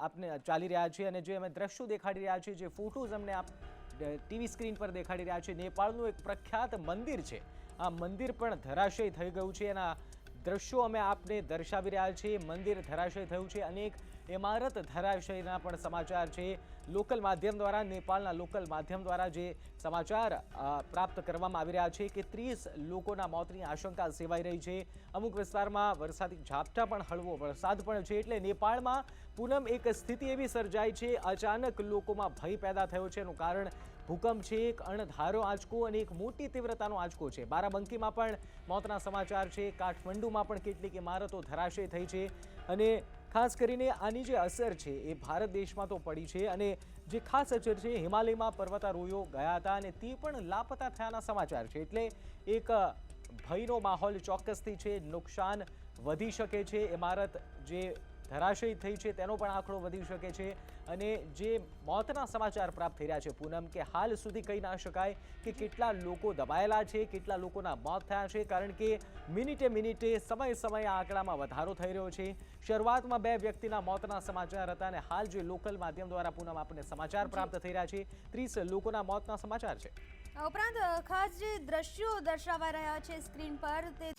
આપને ચાલી રહ્યા છે અને જે અમે દ્રશ્યો દેખાડી રહ્યા છીએ, જે ફોટોઝ અમને આપ ટીવી સ્ક્રીન પર દેખાડી રહ્યા છે, નેપાળનું એક પ્રખ્યાત મંદિર છે, આ મંદિર પણ ધરાશય થઈ ગયું છે. એના દ્રશ્યો અમે આપને દર્શાવી રહ્યા છીએ. મંદિર ધરાશય થયું છે, અનેક ઇમારત ધરાશયના પણ સમાચાર છે. લોકલ માધ્યમ દ્વારા, નેપાળના લોકલ માધ્યમ દ્વારા જે સમાચાર પ્રાપ્ત કરવામાં આવી રહ્યા છે કે 30 લોકોના મોતની આશંકા સેવાઈ રહી છે. અમુક વિસ્તારમાં વરસાદી ઝાપટા પણ, હળવો વરસાદ પણ છે. એટલે નેપાળમાં પૂનમ એક સ્થિતિ એવી સર્જાઈ છે, અચાનક લોકોમાં ભય પેદા થયો છે. એનું કારણ ભૂકંપ છે, એક અણધારો આંચકો અને એક મોટી તીવ્રતાનો આંચકો છે. બારાબંકીમાં પણ મોતના સમાચાર છે. કાઠમંડુમાં પણ કેટલીક ઇમારતો ધરાશય થઈ છે. અને ખાસ કરીને આની જે અસર છે એ ભારત દેશમાં તો પડી છે, અને જે ખાસ અસર છે હિમાલયમાં પર્વતારોહીઓ ગયા હતા અને તે પણ લાપતા થયાના સમાચાર છે. એટલે એક ભયનો માહોલ ચોક્કસથી છે. નુકસાન વધી શકે છે. ઇમારત જે ધરાશયી થઈ છે તેનો પણ આંકડો વધી શકે છે. અને જે મોતના સમાચાર પ્રાપ્ત થઈ રહ્યા છે પૂનમ, કે હાલ સુધી કહી ના શકાય કે કેટલા લોકો દબાયેલા છે, કેટલા લોકોના મોત થયા છે, કારણ કે મિનિટે મિનિટે, સમય સમયે આંકડામાં વધારો થઈ રહ્યો છે. શરૂઆતમાં 2 વ્યક્તિના મોતના સમાચાર હતા અને હાલ જે લોકલ માધ્યમ દ્વારા પૂનમ આપણને સમાચાર પ્રાપ્ત થઈ રહ્યા છે, 30 લોકોના મોતના સમાચાર છે. ઉપરાંત ખાસ જે દ્રશ્યો દર્શાવાઈ રહ્યા છે સ્ક્રીન પર તે